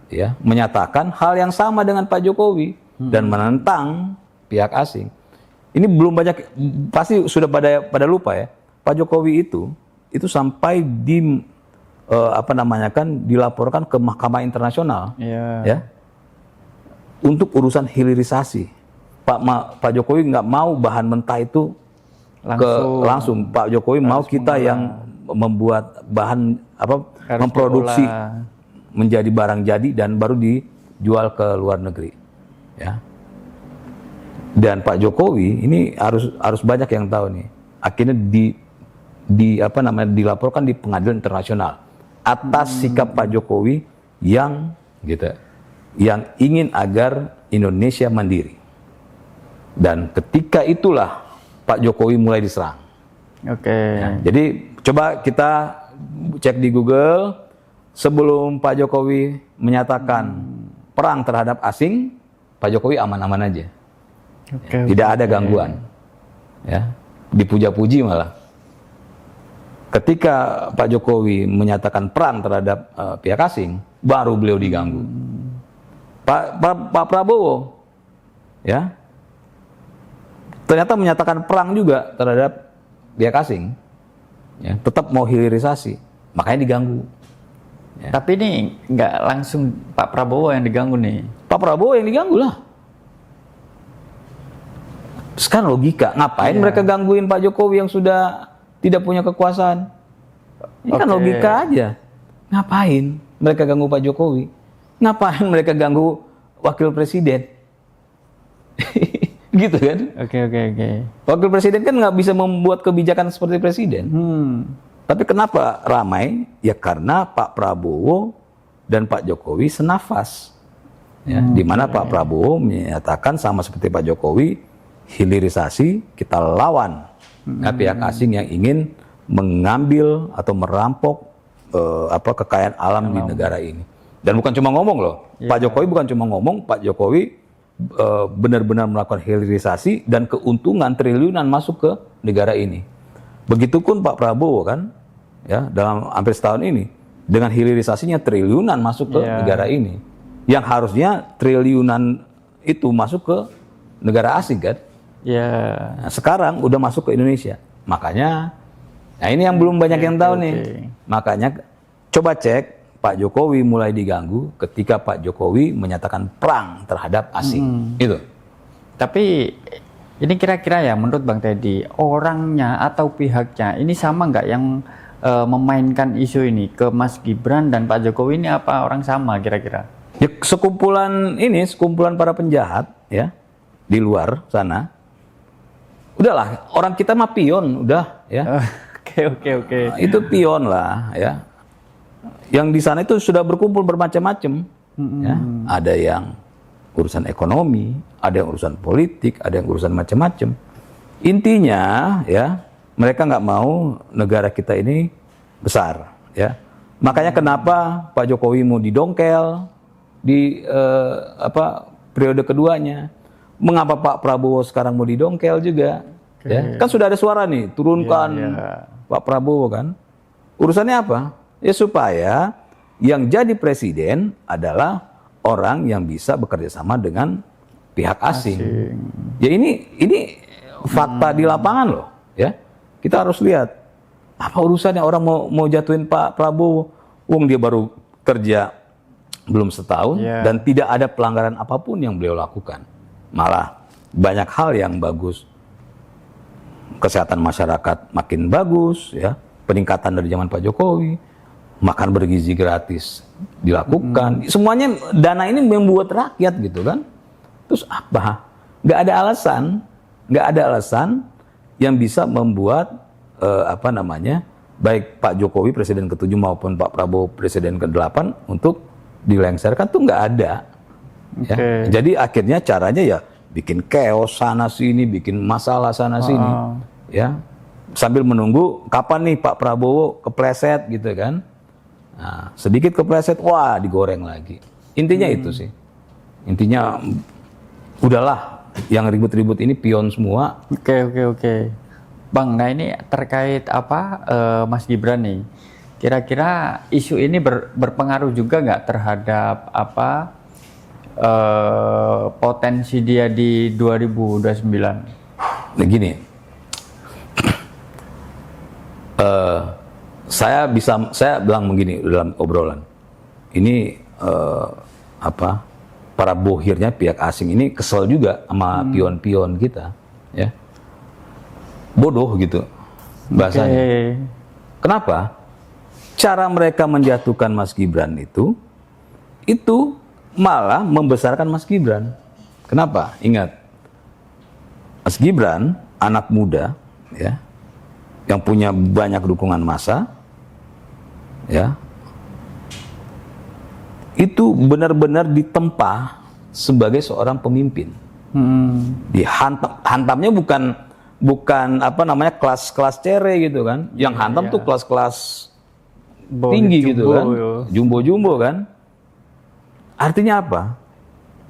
ya menyatakan hal yang sama dengan Pak Jokowi dan menentang pihak asing. Ini belum banyak, pasti sudah pada lupa ya. Pak Jokowi itu sampai dilaporkan ke Mahkamah Internasional ya untuk urusan hilirisasi. Pak Jokowi nggak mau bahan mentah itu langsung. Pak Jokowi mau kita yang membuat bahan memproduksi menjadi barang jadi dan baru dijual ke luar negeri ya. Dan Pak Jokowi ini harus banyak yang tahu nih, akhirnya dilaporkan di pengadilan internasional atas sikap Pak Jokowi yang ingin agar Indonesia mandiri. Dan ketika itulah Pak Jokowi mulai diserang. Ya, jadi coba kita cek di Google, sebelum Pak Jokowi menyatakan perang terhadap asing, Pak Jokowi aman-aman aja. Tidak ada gangguan. Ya, dipuja-puji malah. Ketika Pak Jokowi menyatakan perang terhadap pihak asing, baru beliau diganggu. Pak Prabowo ya ternyata menyatakan perang juga terhadap pihak asing, ya, tetap mau hilirisasi, makanya diganggu. Ya. Tapi ini nggak langsung Pak Prabowo yang diganggu nih. Pak Prabowo yang diganggu lah. Sekarang logika, ngapain mereka gangguin Pak Jokowi yang sudah tidak punya kekuasaan? Ini kan logika aja. Ngapain mereka ganggu Pak Jokowi? Ngapain mereka ganggu wakil presiden? Gitu kan? Oke. Wakil presiden kan nggak bisa membuat kebijakan seperti presiden. Tapi kenapa ramai? Ya karena Pak Prabowo dan Pak Jokowi senafas. Ya, di mana Pak Prabowo menyatakan sama seperti Pak Jokowi, hilirisasi, kita lawan pihak asing yang ingin mengambil atau merampok kekayaan alam di negara ini. Dan bukan cuma ngomong loh. Pak Jokowi bukan cuma ngomong, Pak Jokowi benar-benar melakukan hilirisasi dan keuntungan triliunan masuk ke negara ini. Begitupun Pak Prabowo kan, ya dalam hampir setahun ini dengan hilirisasinya triliunan masuk ke negara ini, yang harusnya triliunan itu masuk ke negara asing kan. Nah, sekarang udah masuk ke Indonesia. Makanya, nah ini yang belum banyak yang tahu nih. Makanya coba cek. Pak Jokowi mulai diganggu ketika Pak Jokowi menyatakan perang terhadap asing. Itu. Tapi ini kira-kira ya menurut Bang Teddy, orangnya atau pihaknya ini sama nggak yang memainkan isu ini ke Mas Gibran dan Pak Jokowi ini, apa orang sama kira-kira? Ya, sekumpulan para penjahat ya di luar sana. Udahlah, orang kita mah pion, udah ya. Oke. Nah, itu pion lah ya. Yang di sana itu sudah berkumpul bermacam-macam. Ya. Ada yang urusan ekonomi, ada yang urusan politik, ada yang urusan macam-macam. Intinya ya, mereka nggak mau negara kita ini besar. Ya. Makanya kenapa Pak Jokowi mau didongkel di periode keduanya? Mengapa Pak Prabowo sekarang mau didongkel juga? Ya. Kan sudah ada suara nih, turunkan Pak Prabowo kan. Urusannya apa? Ya supaya yang jadi presiden adalah orang yang bisa bekerja sama dengan pihak asing. Ya ini fakta di lapangan loh, ya. Kita harus lihat apa urusannya orang mau jatuhin Pak Prabowo, wong dia baru kerja belum setahun dan tidak ada pelanggaran apapun yang beliau lakukan. Malah banyak hal yang bagus. Kesehatan masyarakat makin bagus, ya. Peningkatan dari zaman Pak Jokowi. Makan bergizi gratis dilakukan. Semuanya dana ini membuat rakyat gitu kan. Terus apa? Nggak ada alasan yang bisa membuat baik Pak Jokowi presiden ke-7 maupun Pak Prabowo presiden ke-8 untuk dilengsarkan tuh nggak ada. Ya. Jadi akhirnya caranya ya bikin chaos sana sini, bikin masalah sana sini, ya. Sambil menunggu kapan nih Pak Prabowo kepleset gitu kan. Nah, sedikit kepleset, wah digoreng lagi. Intinya itu sih. Intinya udahlah, yang ribut-ribut ini pion semua. Oke. Bang, nah ini terkait Mas Gibran nih. Kira-kira isu ini berpengaruh juga nggak terhadap potensi dia di 2029? Nah gini, saya bilang begini dalam obrolan ini, para bohirnya pihak asing ini kesel juga sama pion-pion kita, ya, bodoh gitu bahasanya. Kenapa? Cara mereka menjatuhkan Mas Gibran itu malah membesarkan Mas Gibran. Kenapa? Ingat, Mas Gibran anak muda, ya, yang punya banyak dukungan massa, ya, itu benar-benar ditempa sebagai seorang pemimpin. Hantamnya bukan kelas-kelas cere gitu kan. Yang hantam tuh kelas-kelas tinggi gitu kan. Jumbo-jumbo kan. Artinya apa?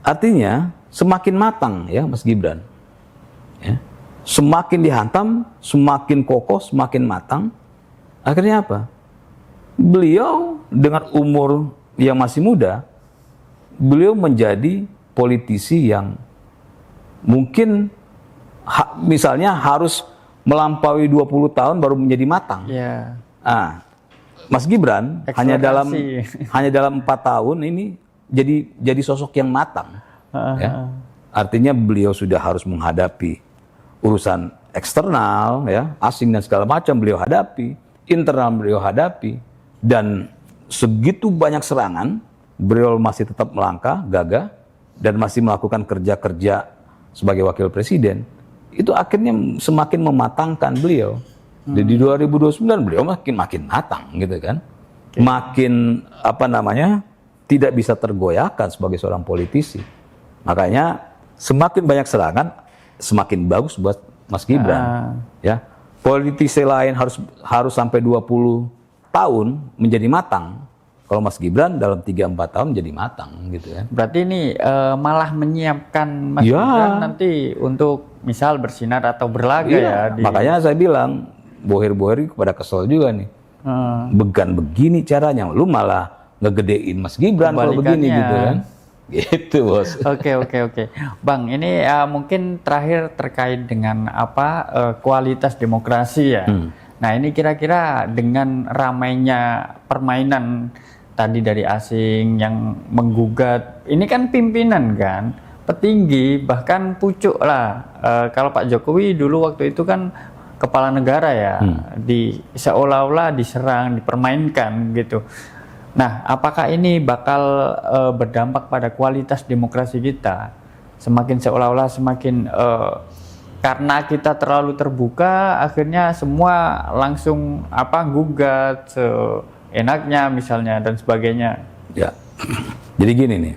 Artinya semakin matang ya Mas Gibran. Ya. Semakin dihantam, semakin kokoh, semakin matang. Akhirnya apa? Beliau dengan umur yang masih muda, beliau menjadi politisi yang mungkin misalnya harus melampaui 20 tahun baru menjadi matang. Mas Gibran hanya dalam 4 tahun ini jadi sosok yang matang. Ya. Artinya beliau sudah harus menghadapi urusan eksternal, ya, asing dan segala macam beliau hadapi, internal beliau hadapi, dan segitu banyak serangan, beliau masih tetap melangkah, gagah, dan masih melakukan kerja-kerja sebagai wakil presiden. Itu akhirnya semakin mematangkan beliau. Di 2029 beliau makin matang gitu kan. Makin tidak bisa tergoyahkan sebagai seorang politisi. Makanya semakin banyak serangan, semakin bagus buat Mas Gibran. Ya, politisi lain harus sampai 20 tahun menjadi matang. Kalau Mas Gibran dalam 3-4 tahun jadi matang gitu kan. Berarti ini malah menyiapkan Mas Ya. Gibran nanti untuk misal bersinar atau berlaga ya. Makanya saya bilang bohir-bohir pada kesel juga nih. Began begini caranya, lu malah ngegedein Mas Gibran kalau begini gitu kan. Gitu bos. Oke. Bang, ini mungkin terakhir terkait dengan kualitas demokrasi ya. Nah ini kira-kira dengan ramainya permainan tadi dari asing yang menggugat, ini kan pimpinan kan, petinggi bahkan pucuk lah. Kalau Pak Jokowi dulu waktu itu kan kepala negara ya, seolah-olah diserang, dipermainkan gitu. Nah, apakah ini bakal berdampak pada kualitas demokrasi kita? Semakin seolah-olah semakin karena kita terlalu terbuka, akhirnya semua langsung gugat seenaknya misalnya dan sebagainya. Ya, jadi gini nih.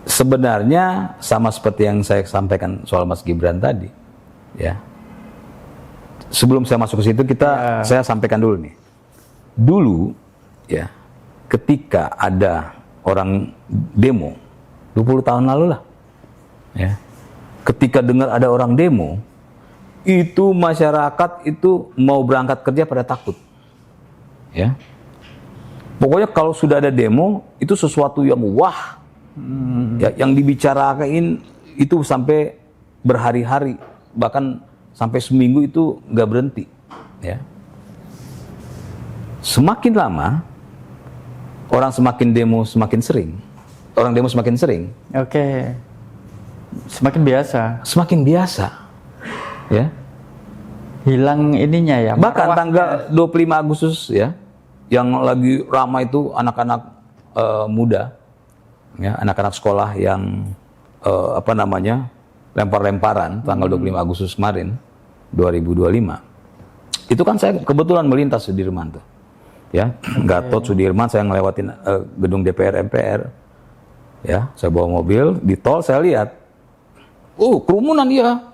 Sebenarnya sama seperti yang saya sampaikan soal Mas Gibran tadi, ya. Sebelum saya masuk ke situ saya sampaikan dulu nih. Dulu, ya, ketika ada orang demo 20 tahun lalu lah, ya. Ketika dengar ada orang demo, itu masyarakat itu mau berangkat kerja pada takut, ya. Pokoknya kalau sudah ada demo itu sesuatu yang wah, ya, yang dibicarain itu sampai berhari-hari, bahkan sampai seminggu itu nggak berhenti, ya. Semakin lama orang semakin demo semakin sering, orang demo semakin sering. Oke. Semakin biasa, ya. Hilang ininya ya. Bahkan tanggal 25 Agustus ya, yang lagi ramai itu anak-anak muda, ya, anak-anak sekolah yang lempar-lemparan tanggal 25 Agustus kemarin 2025. Itu kan saya kebetulan melintas Sudirman tuh, ya, Gatot Sudirman, saya ngelewatin gedung DPR MPR, ya, saya bawa mobil di tol, saya lihat. Kerumunan dia,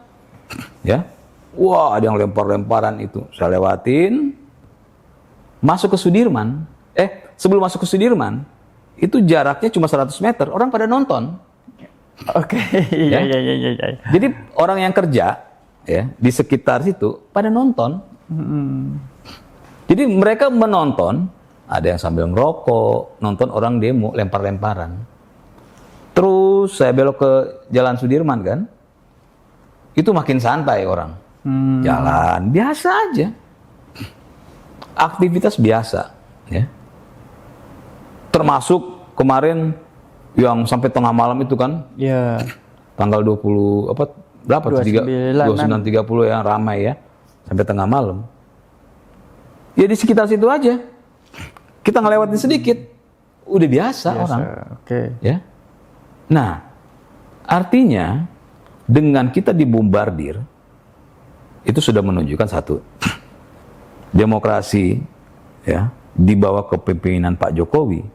ya, wah ada yang lempar-lemparan itu, saya lewatin, masuk ke Sudirman, sebelum masuk ke Sudirman, itu jaraknya cuma 100 meter, orang pada nonton. Oke, iya. Jadi orang yang kerja, ya, di sekitar situ pada nonton. Jadi mereka menonton, ada yang sambil ngerokok, nonton orang demo lempar-lemparan. Terus saya belok ke Jalan Sudirman kan, itu makin santai orang, jalan biasa aja, aktivitas biasa, ya. Termasuk kemarin yang sampai tengah malam itu kan, ya. Tanggal 20 berapa? 29.30 yang ramai ya, sampai tengah malam. Ya di sekitar situ aja, kita ngelewatin sedikit, udah biasa. Orang. Oke. Ya. Nah, artinya dengan kita dibombardir, itu sudah menunjukkan satu, demokrasi, ya, di bawah kepemimpinan Pak Jokowi,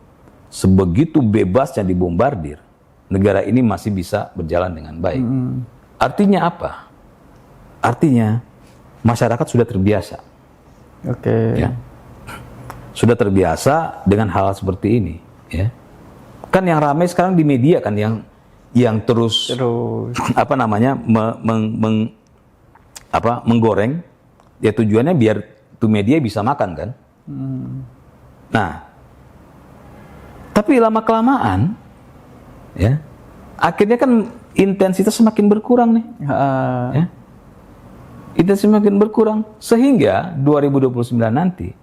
sebegitu bebasnya dibombardir, negara ini masih bisa berjalan dengan baik. Artinya apa? Artinya masyarakat sudah terbiasa. Oke. Ya. Sudah terbiasa dengan hal seperti ini, ya. Kan yang ramai sekarang di media kan, yang terus menggoreng, ya tujuannya biar tuh media bisa makan kan. Nah, tapi lama kelamaan, ya, akhirnya kan intensitas semakin berkurang nih, ya. Intensitas semakin berkurang sehingga 2029 nanti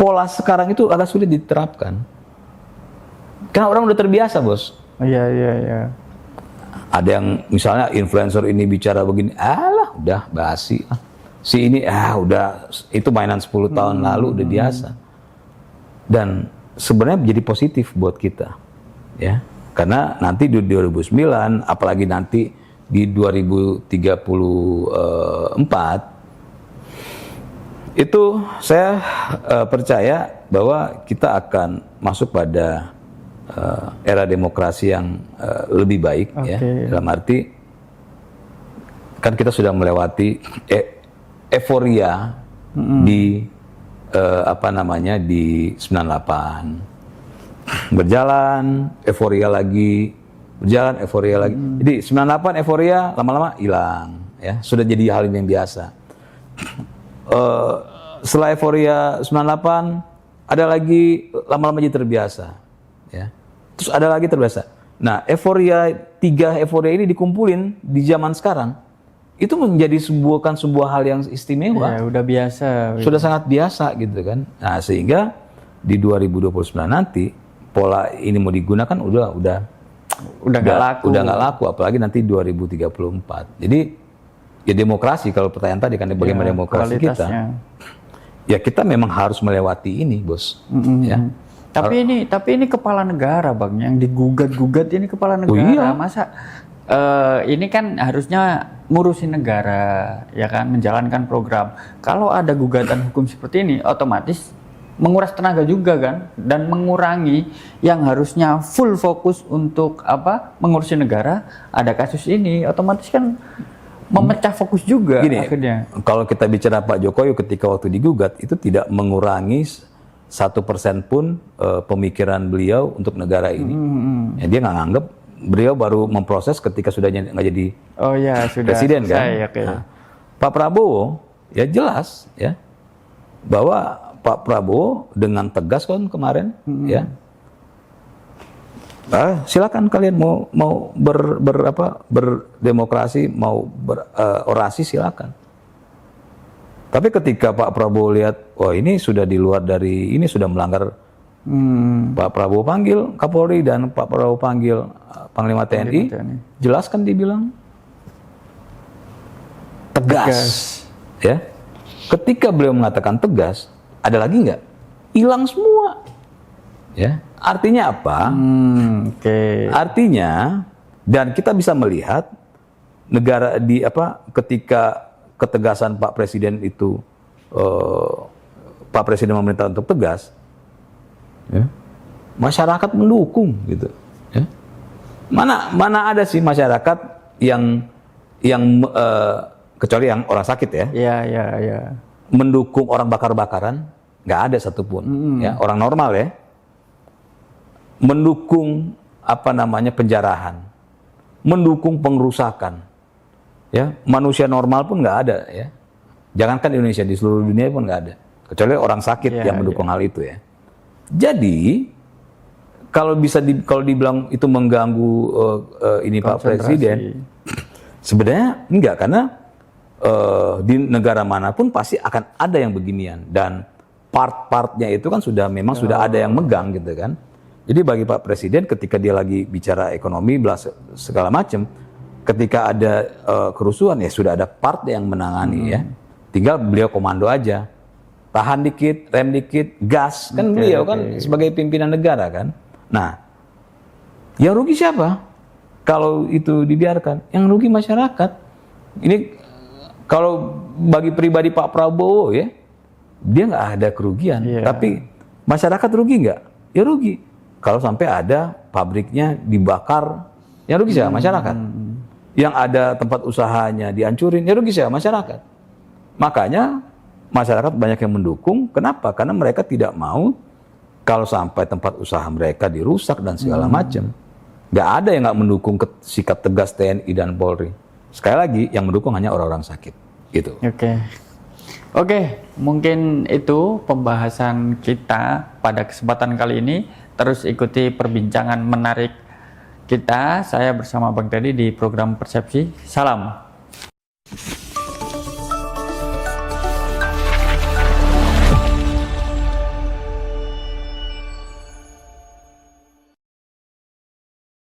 pola sekarang itu agak sulit diterapkan. Karena orang udah terbiasa, bos. Iya. Ada yang misalnya influencer ini bicara begini, udah basi. Si ini, udah, itu mainan 10 tahun lalu, udah biasa. Dan sebenarnya menjadi positif buat kita, ya. Karena nanti di 2009, apalagi nanti di 2034, itu saya percaya bahwa kita akan masuk pada era demokrasi yang lebih baik, ya. Dalam arti kan kita sudah melewati euforia di di 98. Berjalan, euforia lagi, berjalan, euforia lagi. Jadi 98 euforia, lama-lama hilang, ya. Sudah jadi hal yang biasa. Setelah euforia 98, ada lagi lama-lama jadi terbiasa, ya. Terus ada lagi terbiasa. Nah, tiga euforia ini dikumpulin di zaman sekarang, itu menjadi sebuah hal yang istimewa. Ya, udah biasa. Sudah sangat biasa gitu kan. Nah, sehingga di 2029 nanti pola ini mau digunakan udah nggak laku. Udah nggak laku, apalagi nanti 2034. Jadi ya demokrasi, kalau pertanyaan tadi kan bagaimana demokrasi kita. Ya kita memang harus melewati ini, Bos. Ya. Tapi ini kepala negara, Bang, yang digugat-gugat ini kepala negara. Iya. Masa ini kan harusnya ngurusin negara, ya kan, menjalankan program. Kalau ada gugatan hukum seperti ini, otomatis menguras tenaga juga kan, dan mengurangi yang harusnya full fokus untuk mengurusi negara. Ada kasus ini, otomatis kan memecah fokus juga. Gini, akhirnya. Kalau kita bicara Pak Jokowi ketika waktu digugat, itu tidak mengurangi 1% pun pemikiran beliau untuk negara ini. Ya, dia nggak nganggep, beliau baru memproses ketika sudah nggak jadi sudah presiden kan. Okay. Nah, Pak Prabowo ya jelas ya bahwa Pak Prabowo dengan tegas kan kemarin ya. Silakan kalian mau berdemokrasi, mau berorasi, silakan. Tapi ketika Pak Prabowo lihat, ini sudah di luar dari ini, sudah melanggar, Pak Prabowo panggil Kapolri dan Pak Prabowo panggil Panglima TNI, jelaskan, dibilang tegas. Ya. Ketika beliau mengatakan tegas, ada lagi nggak? Hilang semua. Ya. Artinya apa? Artinya, dan kita bisa melihat negara ketika ketegasan Pak Presiden itu, Pak Presiden memerintah untuk tegas, ya, masyarakat mendukung gitu. Ya. Mana ada sih masyarakat yang kecuali yang orang sakit ya, mendukung orang bakar-bakaran, nggak ada satupun. Ya, orang normal ya, mendukung penjarahan, mendukung pengerusakan. Ya, manusia normal pun nggak ada ya. Jangankan di Indonesia, di seluruh dunia pun nggak ada. Kecuali orang sakit yang mendukung hal itu ya. Jadi kalau dibilang itu mengganggu ini Pak Presiden, sebenarnya enggak, karena di negara manapun pasti akan ada yang beginian, dan part-partnya itu kan sudah ada yang megang gitu kan. Jadi bagi Pak Presiden ketika dia lagi bicara ekonomi segala macam, ketika ada kerusuhan ya sudah ada part yang menangani ya. Tinggal beliau komando aja. Tahan dikit, rem dikit, gas. Kan beliau kan sebagai pimpinan negara kan. Nah, yang rugi siapa? Kalau itu dibiarkan, yang rugi masyarakat. Ini kalau bagi pribadi Pak Prabowo ya, dia nggak ada kerugian. Tapi masyarakat rugi nggak? Ya rugi. Kalau sampai ada pabriknya dibakar, yang rugi siapa? Masyarakat. Yang ada tempat usahanya dihancurin, ya rugi siapa? Masyarakat. Makanya masyarakat banyak yang mendukung. Kenapa? Karena mereka tidak mau kalau sampai tempat usaha mereka dirusak dan segala macam. Nggak ada yang nggak mendukung sikap tegas TNI dan Polri. Sekali lagi, yang mendukung hanya orang-orang sakit. Gitu. Oke, mungkin itu pembahasan kita pada kesempatan kali ini. Terus ikuti perbincangan menarik kita. Saya bersama Bang Teddy di program Persepsi. Salam.